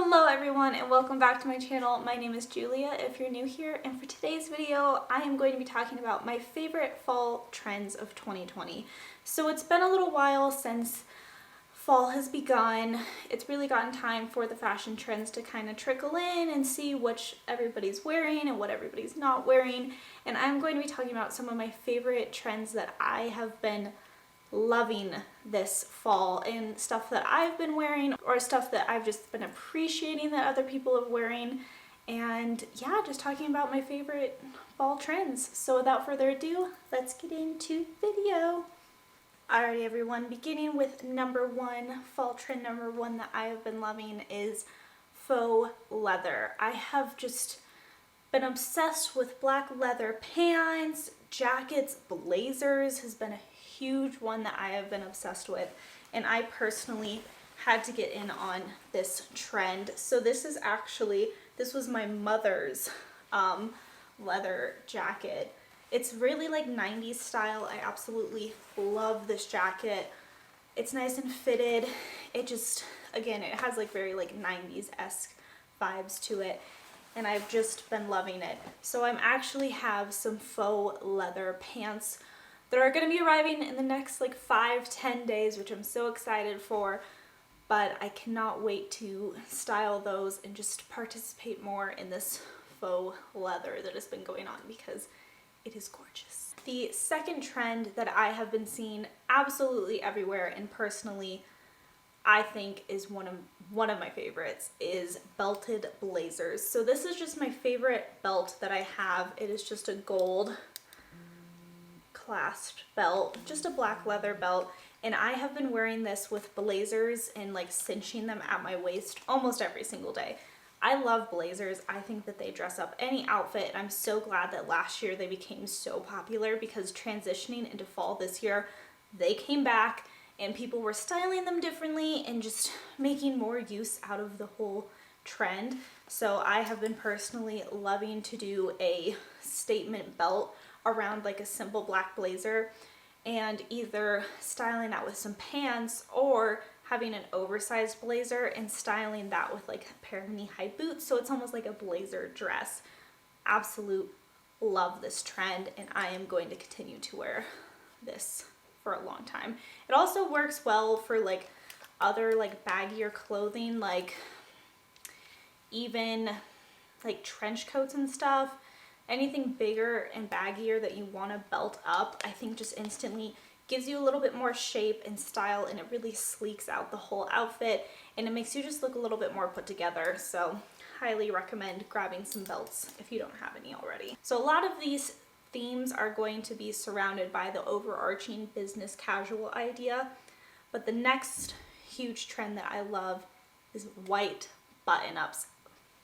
Hello everyone and welcome back to my channel. My name is Julia if you're new here, and for today's video I am going to be talking about my favorite fall trends of 2020. So it's been a little while since fall has begun. It's really gotten time for the fashion trends to kind of trickle in and see which everybody's wearing and what everybody's not wearing. And I'm going to be talking about some of my favorite trends that I have been loving this fall, and stuff that I've been wearing or stuff that I've just been appreciating that other people are wearing. And yeah, just talking about my favorite fall trends. So without further ado, let's get into the video. Alrighty everyone, beginning with number one, fall trend number one that I have been loving is faux leather. I have just been obsessed with black leather pants, jackets, blazers has been a huge one that I have been obsessed with, and I personally had to get in on this trend. So this was my mother's leather jacket. It's really like 90s style. I absolutely love this jacket. It's nice and fitted. It just, again, it has like very like 90s-esque vibes to it, and I've just been loving it. So I'm actually have some faux leather pants that are going to be arriving in the next like 5-10 days, which I'm so excited for, but I cannot wait to style those and just participate more in this faux leather that has been going on because it is gorgeous. The second trend that I have been seeing absolutely everywhere, and personally I think is one of my favorites, is belted blazers. So this is just my favorite belt that I have. It is just a gold clasped belt, just a black leather belt, and I have been wearing this with blazers and like cinching them at my waist almost every single day. I love blazers. I think that they dress up any outfit, and I'm so glad that last year they became so popular, because transitioning into fall this year, they came back and people were styling them differently and just making more use out of the whole trend. So I have been personally loving to do a statement belt around like a simple black blazer, and either styling that with some pants or having an oversized blazer and styling that with like a pair of knee-high boots, so it's almost like a blazer dress. Absolute love this trend, and I am going to continue to wear this for a long time. It also works well for like other like baggier clothing, like even like trench coats and stuff. Anything bigger and baggier that you want to belt up, I think just instantly gives you a little bit more shape and style, and it really sleeks out the whole outfit, and it makes you just look a little bit more put together. So highly recommend grabbing some belts if you don't have any already. So a lot of these themes are going to be surrounded by the overarching business casual idea, but the next huge trend that I love is white button-ups.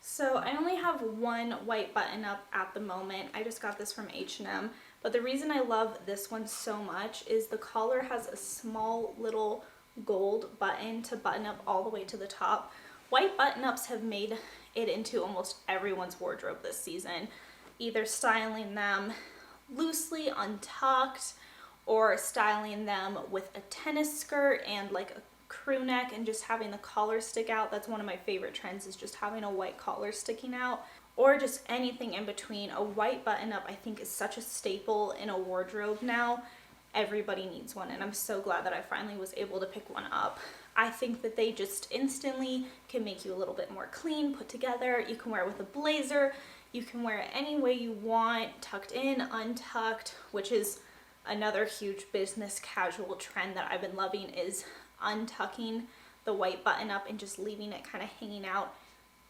So I only have one white button-up at the moment. I just got this from H&M, but the reason I love this one so much is the collar has a small little gold button to button up all the way to the top. White button-ups have made it into almost everyone's wardrobe this season, either styling them loosely untucked or styling them with a tennis skirt and like a crew neck and just having the collar stick out. That's one of my favorite trends, is just having a white collar sticking out, or just anything in between. A white button up I think is such a staple in a wardrobe now. Everybody needs one, and I'm so glad that I finally was able to pick one up. I think that they just instantly can make you a little bit more clean, put together. You can wear it with a blazer, you can wear it any way you want, tucked in, untucked, which is another huge business casual trend that I've been loving, is untucking the white button up and just leaving it kind of hanging out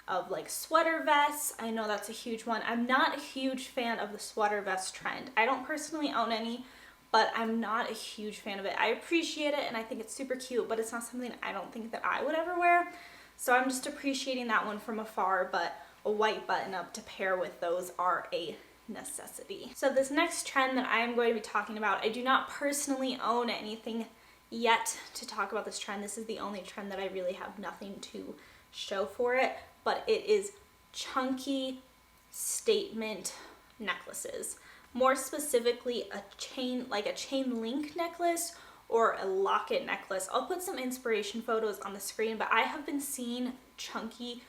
of like sweater vests. I know that's a huge one. I'm not a huge fan of the sweater vest trend. I don't personally own any, but I'm not a huge fan of it. I appreciate it and I think it's super cute, but it's not something I don't think that I would ever wear. So I'm just appreciating that one from afar, but a white button up to pair with those are a necessity. So this next trend that I am going to be talking about, I do not personally own anything yet to talk about this trend. This is the only trend that I really have nothing to show for it, but it is chunky statement necklaces. More specifically, a chain link necklace or a locket necklace. I'll put some inspiration photos on the screen, but I have been seeing chunky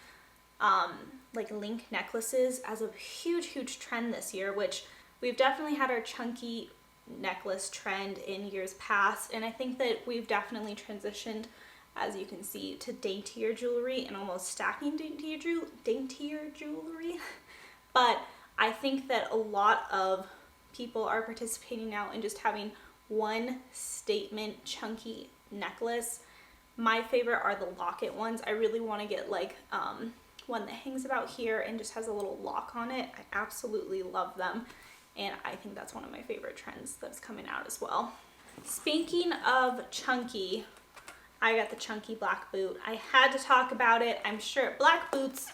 like link necklaces as a huge trend this year, which we've definitely had our chunky necklace trend in years past, and I think that we've definitely transitioned, as you can see, to daintier jewelry and almost stacking daintier jewelry. But I think that a lot of people are participating now in just having one statement chunky necklace. My favorite are the locket ones. I really want to get like one that hangs about here and just has a little lock on it. I absolutely love them, and I think that's one of my favorite trends that's coming out as well. Speaking of chunky, I got the chunky black boot. I had to talk about it. I'm sure black boots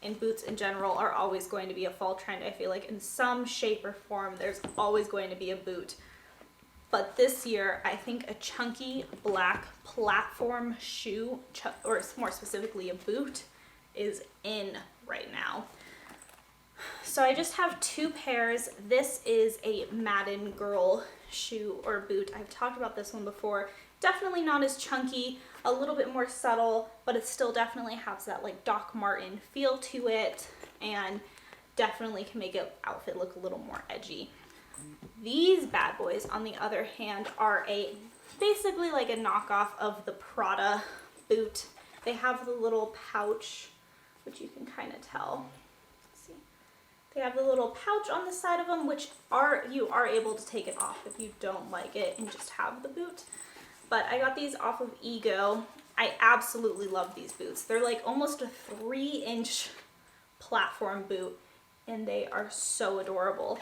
and boots in general are always going to be a fall trend. I feel like in some shape or form there's always going to be a boot. But this year I think a chunky black platform shoe, or more specifically a boot, is in right now. So I just have two pairs. This is a Madden girl shoe or boot. I've talked about this one before. Definitely not as chunky, a little bit more subtle, but it still definitely has that like Doc Marten feel to it, and definitely can make an outfit look a little more edgy. These bad boys, on the other hand, are basically like a knockoff of the Prada boot. They have the little pouch, which you can kind of tell. Let's see. They have the little pouch on the side of them, which you are able to take it off if you don't like it and just have the boot. But I got these off of Ego. I absolutely love these boots. They're like almost a 3-inch platform boot, and they are so adorable.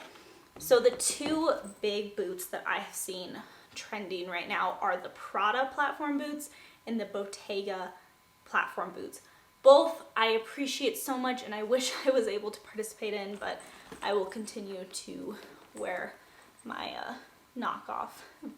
So the two big boots that I have seen trending right now are the Prada platform boots and the Bottega platform boots. Both I appreciate so much, and I wish I was able to participate in, but I will continue to wear my knockoff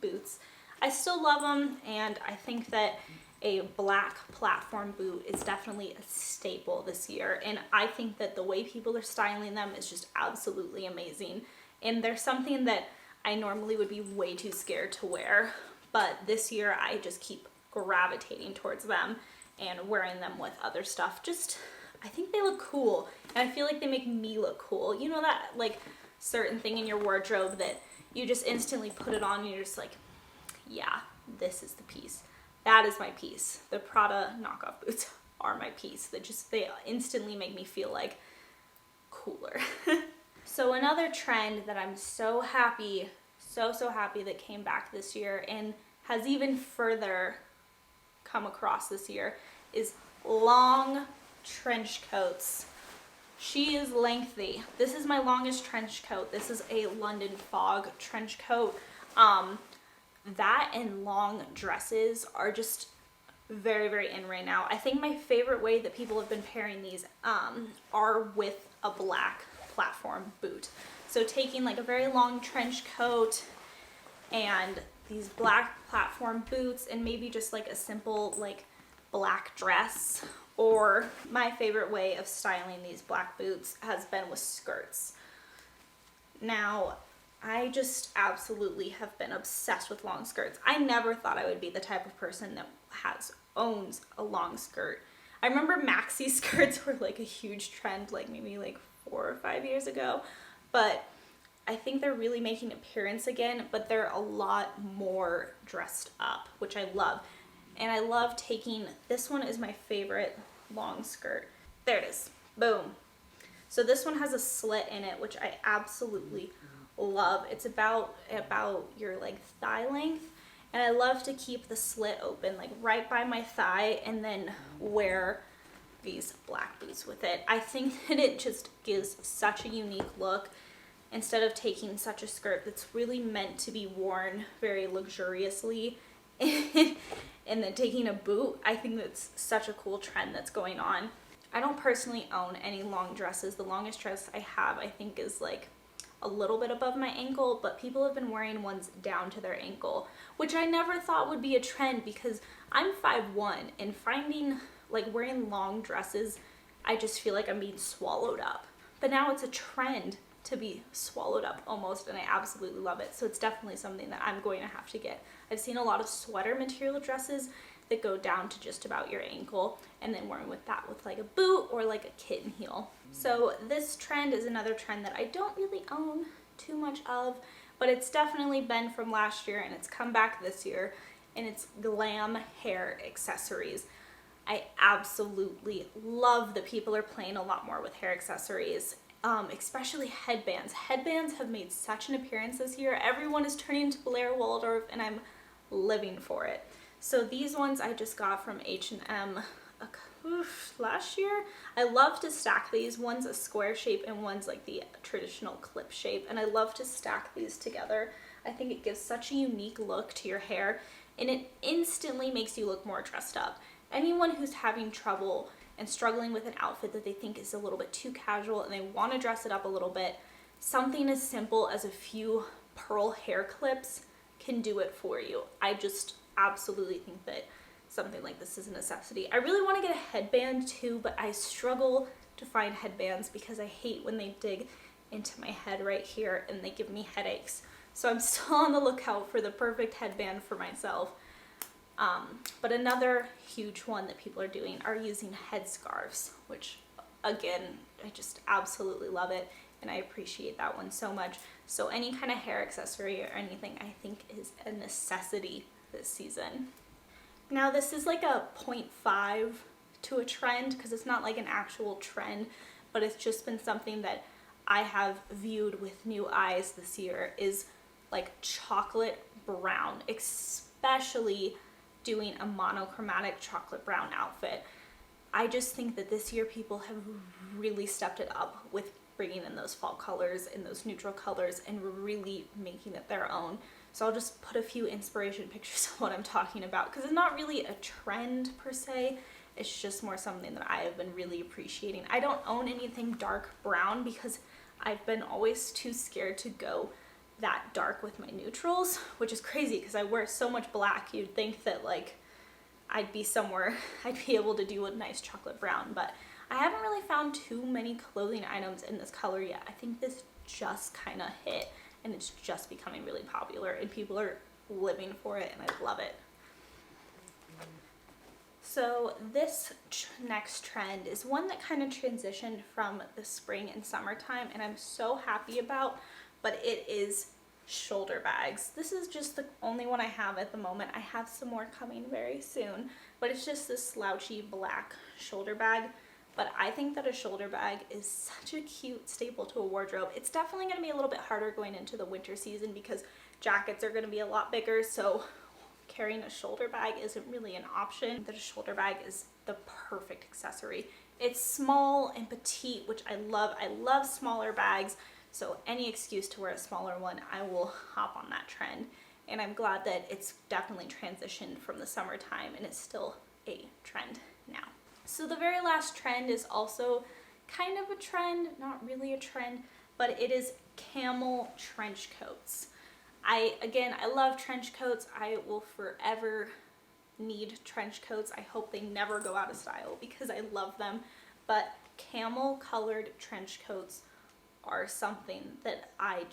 boots. I still love them, and I think that a black platform boot is definitely a staple this year, and I think that the way people are styling them is just absolutely amazing. And they're something that I normally would be way too scared to wear, but this year I just keep gravitating towards them and wearing them with other stuff. Just, I think they look cool, and I feel like they make me look cool. You know that like certain thing in your wardrobe that you just instantly put it on and you're just like, yeah, this is the piece. That is my piece. The Prada knockoff boots are my piece. They instantly make me feel like cooler. So another trend that I'm so happy that came back this year and has even further come across this year is long trench coats. She is lengthy. This is my longest trench coat. This is a London Fog trench coat. That and long dresses are just very in right now. I think my favorite way that people have been pairing these are with a black platform boot. So taking like a very long trench coat and these black platform boots, and maybe just like a simple like black dress. Or my favorite way of styling these black boots has been with skirts. Now, I just absolutely have been obsessed with long skirts. I never thought I would be the type of person that owns a long skirt. I remember maxi skirts were like a huge trend, like maybe like 4 or 5 years ago, but I think they're really making an appearance again, but they're a lot more dressed up, which I love. And I love taking, this one is my favorite long skirt. There it is, boom. So this one has a slit in it, which I absolutely love. It's about your like thigh length, and I love to keep the slit open like right by my thigh and then wear these black boots with it. I think that it just gives such a unique look instead of taking such a skirt that's really meant to be worn very luxuriously and then taking a boot. I think that's such a cool trend that's going on. I don't personally own any long dresses. The longest dress I have, I think, is like a little bit above my ankle, but people have been wearing ones down to their ankle, which I never thought would be a trend because I'm 5'1", and finding like wearing long dresses, I just feel like I'm being swallowed up. But now it's a trend to be swallowed up almost, and I absolutely love it. So it's definitely something that I'm going to have to get. I've seen a lot of sweater material dresses that go down to just about your ankle, and then wearing with that with like a boot or like a kitten heel. So this trend is another trend that I don't really own too much of, but it's definitely been from last year and it's come back this year, and it's glam hair accessories. I absolutely love that people are playing a lot more with hair accessories, especially headbands. Headbands have made such an appearance this year. Everyone is turning to Blair Waldorf and I'm living for it. So these ones I just got from H&M last year. I love to stack these. One's a square shape and one's like the traditional clip shape, and I love to stack these together. I think it gives such a unique look to your hair, and it instantly makes you look more dressed up. Anyone who's having trouble and struggling with an outfit that they think is a little bit too casual and they want to dress it up a little bit, something as simple as a few pearl hair clips can do it for you. I just absolutely think that something like this is a necessity. I really want to get a headband too, but I struggle to find headbands because I hate when they dig into my head right here and they give me headaches. So I'm still on the lookout for the perfect headband for myself. But another huge one that people are doing are using headscarves, which again, I just absolutely love it, and I appreciate that one so much. So any kind of hair accessory or anything I think is a necessity this season. Now this is like a 0.5 to a trend because it's not like an actual trend, but it's just been something that I have viewed with new eyes this year, is like chocolate brown, especially doing a monochromatic chocolate brown outfit. I just think that this year people have really stepped it up with bringing in those fall colors and those neutral colors and really making it their own. So I'll just put a few inspiration pictures of what I'm talking about, because it's not really a trend per se, it's just more something that I have been really appreciating. I don't own anything dark brown because I've been always too scared to go that dark with my neutrals, which is crazy because I wear so much black. You'd think that like I'd be somewhere I'd be able to do a nice chocolate brown, but I haven't really found too many clothing items in this color yet. I think this just kind of hit and it's just becoming really popular and people are living for it, and I love it. So this next trend is one that kind of transitioned from the spring and summertime, and I'm so happy about, but it is shoulder bags. This is just the only one I have at the moment. I have some more coming very soon, but it's just this slouchy black shoulder bag. But I think that a shoulder bag is such a cute staple to a wardrobe. It's definitely going to be a little bit harder going into the winter season because jackets are going to be a lot bigger, so carrying a shoulder bag isn't really an option. That a shoulder bag is the perfect accessory. It's small and petite, which I love. I love smaller bags. So any excuse to wear a smaller one, I will hop on that trend. And I'm glad that it's definitely transitioned from the summertime and it's still a trend now. So the very last trend is also kind of a trend, not really a trend, but it is camel trench coats. I love trench coats. I will forever need trench coats. I hope they never go out of style because I love them. But camel colored trench coats are something that I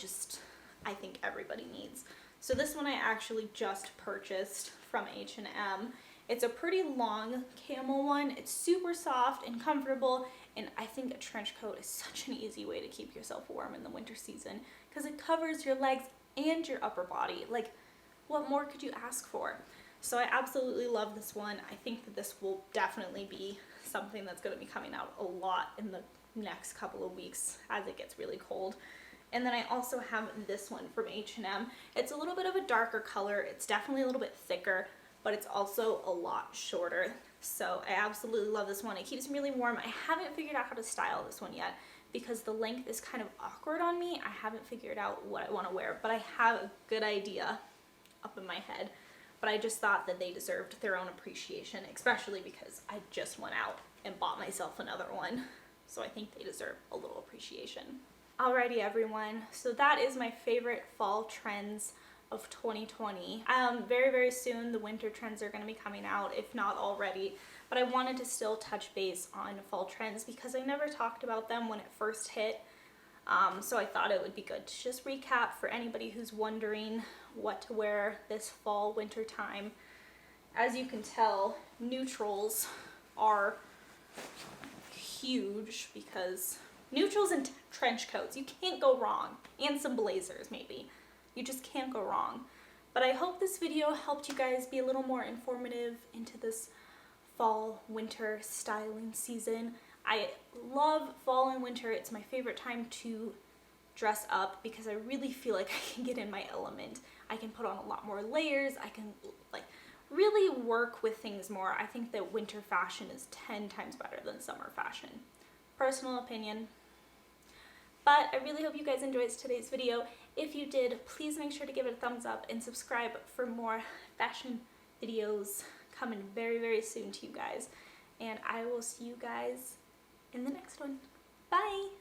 think everybody needs. So this one I actually just purchased from H&M. It's a pretty long camel one. It's super soft and comfortable, and I think a trench coat is such an easy way to keep yourself warm in the winter season because it covers your legs and your upper body. Like, what more could you ask for? So I absolutely love this one. I think that this will definitely be something that's going to be coming out a lot in the next couple of weeks as it gets really cold. And then I also have this one from H&M. It's a little bit of a darker color. It's definitely a little bit thicker, but it's also a lot shorter. So I absolutely love this one. It keeps me really warm. I haven't figured out how to style this one yet because the length is kind of awkward on me. I haven't figured out what I want to wear, but I have a good idea up in my head. But I just thought that they deserved their own appreciation, especially because I just went out and bought myself another one. So I think they deserve a little appreciation. Alrighty everyone, so that is my favorite fall trends of 2020. Very, very soon the winter trends are going to be coming out, if not already, but I wanted to still touch base on fall trends because I never talked about them when it first hit. So I thought it would be good to just recap for anybody who's wondering what to wear this fall winter time. as you can tell, neutrals are huge because neutrals and trench coats, you can't go wrong. And some blazers maybe. You just can't go wrong. But I hope this video helped you guys be a little more informative into this fall, winter styling season. I love fall and winter. It's my favorite time to dress up because I really feel like I can get in my element. I can put on a lot more layers. I can like really work with things more. I think that winter fashion is 10 times better than summer fashion. Personal opinion. But I really hope you guys enjoyed today's video. If you did, please make sure to give it a thumbs up and subscribe for more fashion videos coming very, very soon to you guys. And I will see you guys in the next one. Bye!